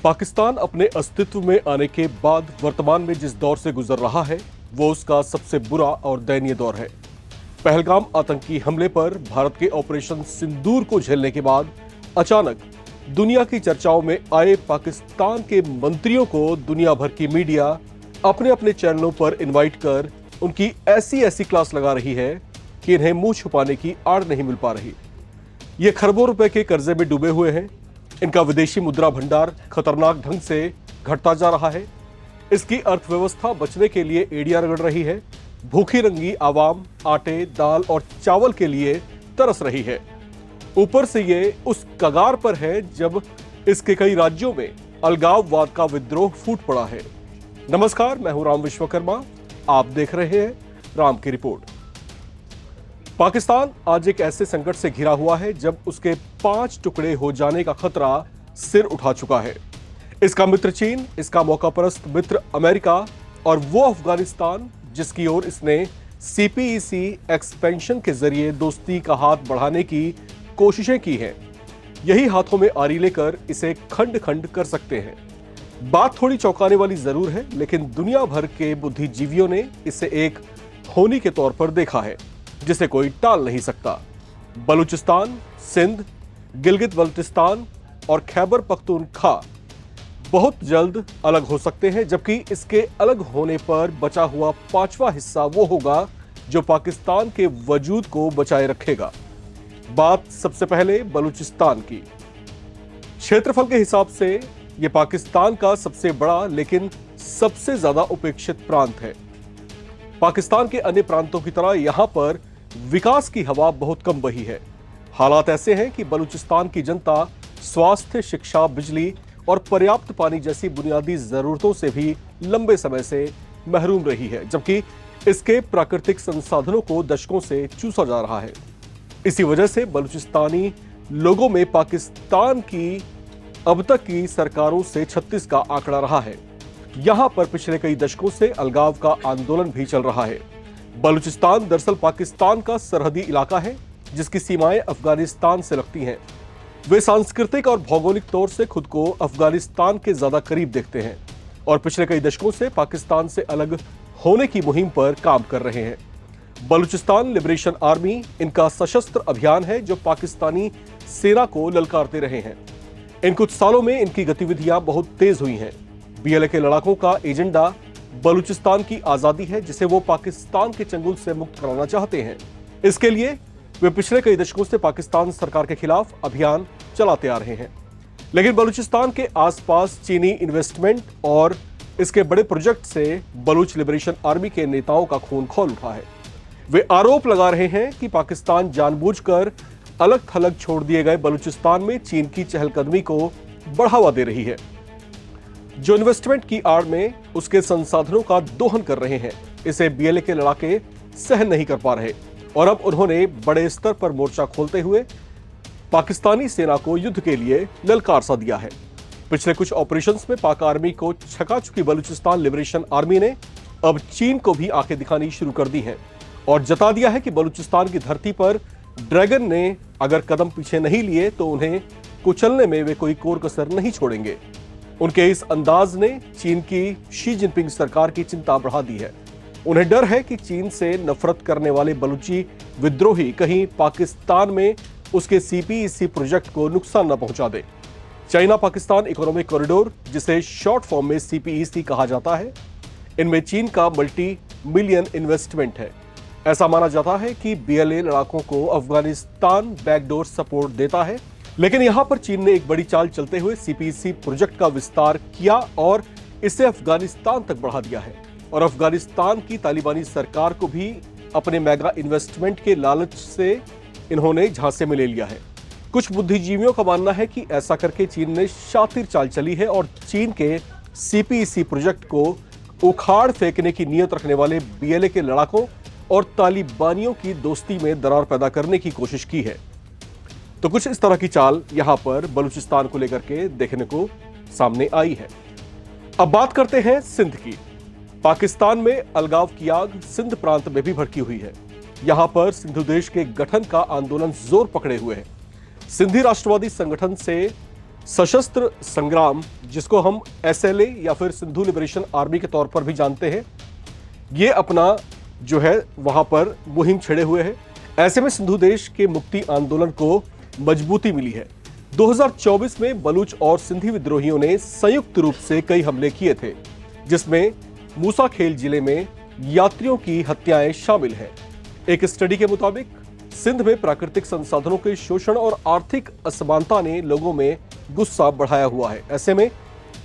पाकिस्तान अपने अस्तित्व में आने के बाद वर्तमान में जिस दौर से गुजर रहा है वो उसका सबसे बुरा और दयनीय दौर है। पहलगाम आतंकी हमले पर भारत के ऑपरेशन सिंदूर को झेलने के बाद अचानक दुनिया की चर्चाओं में आए पाकिस्तान के मंत्रियों को दुनिया भर की मीडिया अपने अपने चैनलों पर इनवाइट कर उनकी ऐसी ऐसी क्लास लगा रही है कि इन्हें मुंह छुपाने की आड़ नहीं मिल पा रही। ये खरबों रुपए के कर्जे में डूबे हुए हैं। इनका विदेशी मुद्रा भंडार खतरनाक ढंग से घटता जा रहा है। इसकी अर्थव्यवस्था बचने के लिए एड़ियां रगड़ रही है। भूखी रंगी आवाम आटे, दाल और चावल के लिए तरस रही है। ऊपर से ये उस कगार पर है जब इसके कई राज्यों में अलगाववाद का विद्रोह फूट पड़ा है। नमस्कार, मैं हूं राम विश्वकर्मा। आप देख रहे हैं राम की रिपोर्ट। पाकिस्तान आज एक ऐसे संकट से घिरा हुआ है जब उसके 5 टुकड़े हो जाने का खतरा सिर उठा चुका है। इसका मित्र चीन, इसका मौकापरस्त मित्र अमेरिका और वो अफगानिस्तान जिसकी ओर इसने सीपीईसी एक्सपेंशन के जरिए दोस्ती का हाथ बढ़ाने की कोशिशें की हैं, यही हाथों में आरी लेकर इसे खंड खंड कर सकते हैं। बात थोड़ी चौंकाने वाली जरूर है, लेकिन दुनिया भर के बुद्धिजीवियों ने इसे एक होनी के तौर पर देखा है जिसे कोई टाल नहीं सकता। बलूचिस्तान, सिंध, गिलगित बल्तिस्तान और खैबर पख्तूनख्वा बहुत जल्द अलग हो सकते हैं, जबकि इसके अलग होने पर बचा हुआ 5वां हिस्सा वो होगा जो पाकिस्तान के वजूद को बचाए रखेगा। बात सबसे पहले बलूचिस्तान की। क्षेत्रफल के हिसाब से यह पाकिस्तान का सबसे बड़ा लेकिन सबसे ज्यादा उपेक्षित प्रांत है। पाकिस्तान के अन्य प्रांतों की तरह यहां पर विकास की हवा बहुत कम बही है। हालात ऐसे हैं कि बलूचिस्तान की जनता स्वास्थ्य, शिक्षा, बिजली और पर्याप्त पानी जैसी बुनियादी जरूरतों से भी लंबे समय से महरूम रही है, जबकि इसके प्राकृतिक संसाधनों को दशकों से चूसा जा रहा है। इसी वजह से बलूचिस्तानी लोगों में पाकिस्तान की अब तक की सरकारों से 36 का आंकड़ा रहा है। यहां पर पिछले कई दशकों से अलगाव का आंदोलन भी चल रहा है। बलूचिस्तान दरअसल पाकिस्तान का सरहदी इलाका है जिसकी सीमाएं अफगानिस्तान से लगती हैं। वे सांस्कृतिक और भौगोलिक तौर से खुद को अफगानिस्तान के ज्यादा करीब देखते हैं और पिछले कई दशकों से पाकिस्तान से अलग होने की मुहिम पर काम कर रहे हैं। बलूचिस्तान लिबरेशन आर्मी इनका सशस्त्र अभियान है जो पाकिस्तानी सेना को ललकारते रहे हैं। इन कुछ सालों में इनकी गतिविधियां बहुत तेज हुई हैं। बीएलए के लड़ाकों का एजेंडा बलूचिस्तान की आजादी है जिसे वो पाकिस्तान के चंगुल से मुक्त कराना चाहते हैं। इसके लिए वे पिछले कई दशकों से पाकिस्तान सरकार के खिलाफ अभियान चलाते आ रहे हैं। लेकिन बलूचिस्तान के आसपास चीनी इन्वेस्टमेंट और इसके बड़े प्रोजेक्ट से बलूच लिबरेशन आर्मी के नेताओं का खून खौल उठा है। वे आरोप लगा रहे हैं कि पाकिस्तान जानबूझकर अलग थलग छोड़ दिए गए बलूचिस्तान में चीन की चहलकदमी को बढ़ावा दे रही है, जो इन्वेस्टमेंट की आड़ में उसके संसाधनों का दोहन कर रहे हैं। इसे बीएलए के लड़ाके सहन नहीं कर पा रहे और अब उन्होंने बड़े स्तर पर मोर्चा खोलते हुए पाकिस्तानी सेना को युद्ध के लिए ललकार सा दिया है। पिछले कुछ ऑपरेशंस में पाक आर्मी को छका चुकी बलूचिस्तान लिबरेशन आर्मी ने अब चीन को भी आंखें दिखानी शुरू कर दी हैं और जता दिया है कि बलूचिस्तान की धरती पर ड्रैगन ने अगर कदम पीछे नहीं लिए तो उन्हें कुचलने में वे कोई कोर कसर नहीं छोड़ेंगे। उनके इस अंदाज ने चीन की शी जिनपिंग सरकार की चिंता बढ़ा दी है। उन्हें डर है कि चीन से नफरत करने वाले बलूची विद्रोही कहीं पाकिस्तान में उसके सीपीईसी प्रोजेक्ट को नुकसान न पहुंचा दे। चाइना पाकिस्तान इकोनॉमिक कॉरिडोर, जिसे शॉर्ट फॉर्म में सीपीईसी कहा जाता है, इनमें चीन का मल्टी मिलियन इन्वेस्टमेंट है। ऐसा माना जाता है कि बीएलए लड़ाकों को अफगानिस्तान बैकडोर सपोर्ट देता है, लेकिन यहां पर चीन ने एक बड़ी चाल चलते हुए सीपीईसी प्रोजेक्ट का विस्तार किया और इसे अफगानिस्तान तक बढ़ा दिया है और अफगानिस्तान की तालिबानी सरकार को भी अपने मेगा इन्वेस्टमेंट के लालच से इन्होंने झांसे में ले लिया है। कुछ बुद्धिजीवियों का मानना है कि ऐसा करके चीन ने शातिर चाल चली है और चीन के सीपीईसी प्रोजेक्ट को उखाड़ फेंकने की नीयत रखने वाले बीएलए के लड़ाकों और तालिबानियों की दोस्ती में दरार पैदा करने की कोशिश की है। तो कुछ इस तरह की चाल यहां पर बलूचिस्तान को लेकर के देखने को सामने आई है। अब बात करते हैं सिंध की। पाकिस्तान में अलगाव की आग सिंध प्रांत में भी भड़की हुई है। यहां पर सिंधु देश के गठन का आंदोलन जोर पकड़े हुए है। सिंधी राष्ट्रवादी संगठन से सशस्त्र संग्राम, जिसको हम एसएलए या फिर सिंधु लिबरेशन आर्मी के तौर पर भी जानते हैं, ये अपना जो है वहां पर मुहिम छेड़े हुए है। ऐसे में सिंधु देश के मुक्ति आंदोलन को मजबूती मिली है। 2024 में बलूच और सिंधी विद्रोहियों ने संयुक्त रूप से कई हमले किए थे, जिसमें मूसाखेल जिले में यात्रियों की हत्याएं शामिल हैं। एक स्टडी के मुताबिक सिंध में प्राकृतिक संसाधनों के शोषण और आर्थिक असमानता ने लोगों में गुस्सा बढ़ाया हुआ है। ऐसे में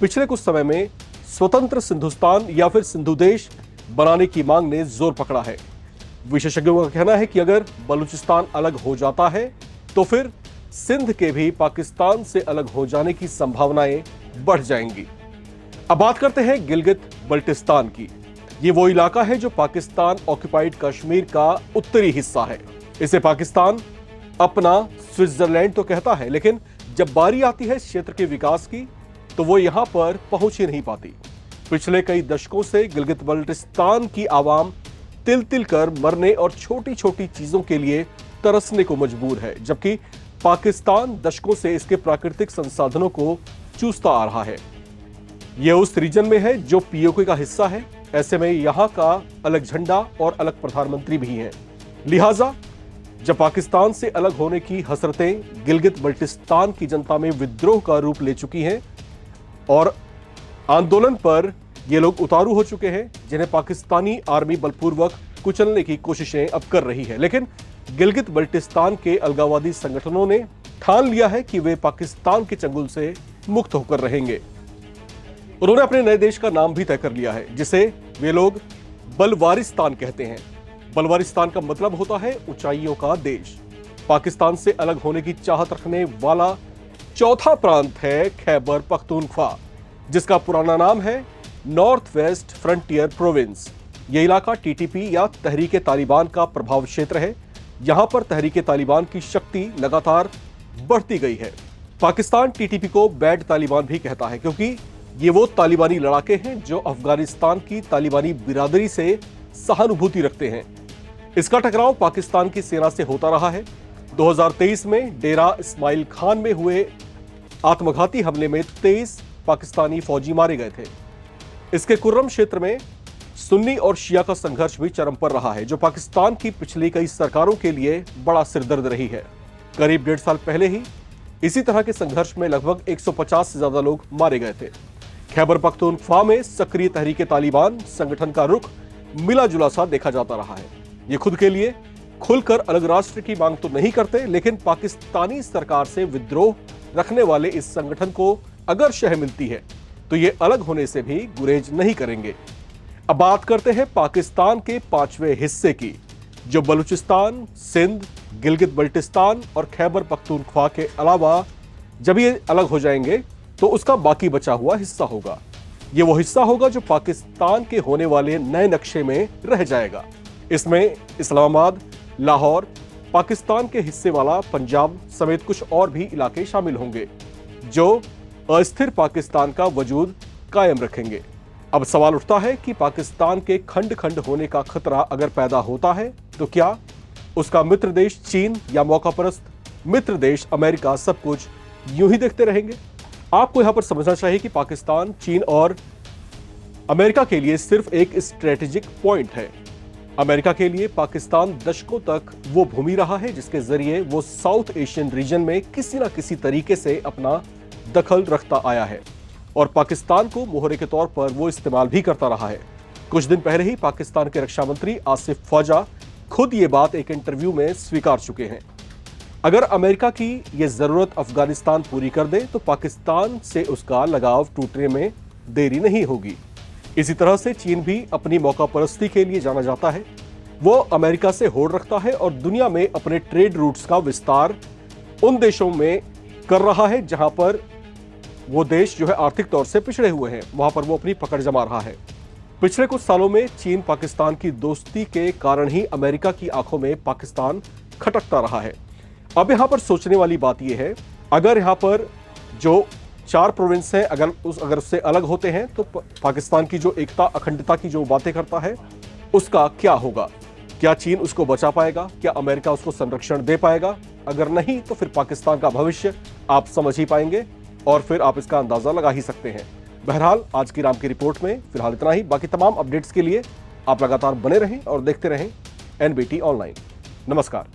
पिछले कुछ समय में स्वतंत्र सिंधुस्तान या फिर सिंधु देश बनाने की मांग ने जोर पकड़ा है। विशेषज्ञों का कहना है कि अगर बलूचिस्तान अलग हो जाता है तो फिर सिंध के भी पाकिस्तान से अलग हो जाने की संभावनाएं बढ़ जाएंगी। अब बात करते हैं गिलगित बल्टिस्तान की। ये वो इलाका है जो पाकिस्तान ऑक्युपाइड कश्मीर का उत्तरी हिस्सा है। इसे पाकिस्तान अपना स्विट्जरलैंड तो कहता है, लेकिन जब बारी आती है क्षेत्र के विकास की तो वो यहां पर पहुंच ही नहीं पाती। पिछले कई दशकों से गिलगित बल्टिस्तान की आवाम तिल तिल कर मरने और छोटी छोटी चीजों के लिए तरसने को मजबूर है, जबकि पाकिस्तान दशकों से इसके प्राकृतिक संसाधनों को चूसता आ रहा है। यह उस रीजन में है जो पीओके का हिस्सा है। ऐसे में यहां का अलग झंडा और अलग प्रधानमंत्री भी हैं। लिहाजा जब पाकिस्तान से अलग होने की हसरतें गिलगित बल्टिस्तान की जनता में विद्रोह का रूप ले चुकी हैं और आंदोलन पर ये लोग उतारू हो चुके हैं, जिन्हें पाकिस्तानी आर्मी बलपूर्वक कुचलने की कोशिशें अब कर रही है, लेकिन गिलगित बल्टिस्तान के अलगाववादी संगठनों ने ठान लिया है कि वे पाकिस्तान के चंगुल से मुक्त होकर रहेंगे। उन्होंने अपने नए देश का नाम भी तय कर लिया है, जिसे वे लोग बलवारिस्तान कहते हैं। बलवारिस्तान का मतलब होता है ऊंचाइयों का देश। पाकिस्तान से अलग होने की चाहत रखने वाला चौथा प्रांत है खैबर पख्तूनख्वा, जिसका पुराना नाम है नॉर्थ वेस्ट फ्रंटियर प्रोविंस। यह इलाका टीटीपी या तहरीके तालिबान का प्रभाव क्षेत्र है। यहां पर तहरीके तालिबान की शक्ति लगातार बढ़ती गई है। पाकिस्तान टीटीपी को बैड तालिबान भी कहता है, क्योंकि ये वो तालिबानी लड़ाके हैं जो अफगानिस्तान की तालिबानी बिरादरी से सहानुभूति रखते हैं। इसका टकराव पाकिस्तान की सेना से होता रहा है। 2023 में डेरा इस्माइल खान में हुए आत्मघाती हमले में 23 पाकिस्तानी फौजी मारे गए थे। इसके कुर्रम क्षेत्र में सुन्नी और शिया का संघर्ष भी चरम पर रहा है, जो पाकिस्तान की पिछली कई सरकारों के लिए बड़ा सिरदर्द रही है। करीब 1.5 साल पहले ही इसी तरह के संघर्ष में लगभग 150 से ज्यादा लोग मारे गए थे। खैबर पख्तूनख्वा में सक्रिय तहरीके तालिबान संगठन का रुख मिला जुला सा देखा जाता रहा है। ये खुद के लिए खुलकर अलग राष्ट्र की मांग तो नहीं करते, लेकिन पाकिस्तानी सरकार से विद्रोह रखने वाले इस संगठन को अगर शह मिलती है तो ये अलग होने से भी गुरेज नहीं करेंगे। अब बात करते हैं पाकिस्तान के 5वें हिस्से की, जो बलूचिस्तान, सिंध, गिलगित बल्टिस्तान और खैबर पख्तूनख्वा के अलावा जब ये अलग हो जाएंगे तो उसका बाकी बचा हुआ हिस्सा होगा। ये वो हिस्सा होगा जो पाकिस्तान के होने वाले नए नक्शे में रह जाएगा। इसमें इस्लामाबाद, लाहौर, पाकिस्तान के हिस्से वाला पंजाब समेत कुछ और भी इलाके शामिल होंगे, जो अस्थिर पाकिस्तान का वजूद कायम रखेंगे। अब सवाल उठता है कि पाकिस्तान के खंड खंड होने का खतरा अगर पैदा होता है तो क्या उसका मित्र देश चीन या मौकापरस्त मित्र देश अमेरिका सब कुछ यूं ही देखते रहेंगे? आपको यहां पर समझना चाहिए कि पाकिस्तान, चीन और अमेरिका के लिए सिर्फ एक स्ट्रेटेजिक पॉइंट है। अमेरिका के लिए पाकिस्तान दशकों तक वो भूमि रहा है जिसके जरिए वो साउथ एशियन रीजन में किसी न किसी तरीके से अपना दखल रखता आया है और पाकिस्तान को मोहरे के तौर पर वो इस्तेमाल भी करता रहा है। कुछ दिन पहले ही पाकिस्तान के रक्षा मंत्री आसिफ ख्वाजा खुद ये बात एक इंटरव्यू में स्वीकार चुके हैं। अगर अमेरिका की ये जरूरत अफगानिस्तान पूरी कर दे तो पाकिस्तान से उसका लगाव टूटने में देरी नहीं होगी। इसी तरह से चीन भी अपनी मौकापरस्ती के लिए जाना जाता है। वो अमेरिका से होड़ रखता है और दुनिया में अपने ट्रेड रूट्स का विस्तार उन देशों में कर रहा है जहां पर वो देश जो है आर्थिक तौर से पिछड़े हुए हैं, वहां पर वो अपनी पकड़ जमा रहा है। पिछले कुछ सालों में चीन पाकिस्तान की दोस्ती के कारण ही अमेरिका की आंखों में पाकिस्तान खटकता रहा है। अब यहां पर सोचने वाली बात यह है, अगर यहां पर जो 4 प्रोविंस हैं अगर उससे अलग होते हैं तो पाकिस्तान की जो एकता, अखंडता की जो बातें करता है उसका क्या होगा? क्या चीन उसको बचा पाएगा? क्या अमेरिका उसको संरक्षण दे पाएगा? अगर नहीं तो फिर पाकिस्तान का भविष्य आप समझ ही पाएंगे। और फिर आप इसका अंदाजा लगा ही सकते हैं। बहरहाल आज की राम की रिपोर्ट में फिलहाल इतना ही। बाकी तमाम अपडेट्स के लिए आप लगातार बने रहें और देखते रहें एनबीटी ऑनलाइन। नमस्कार।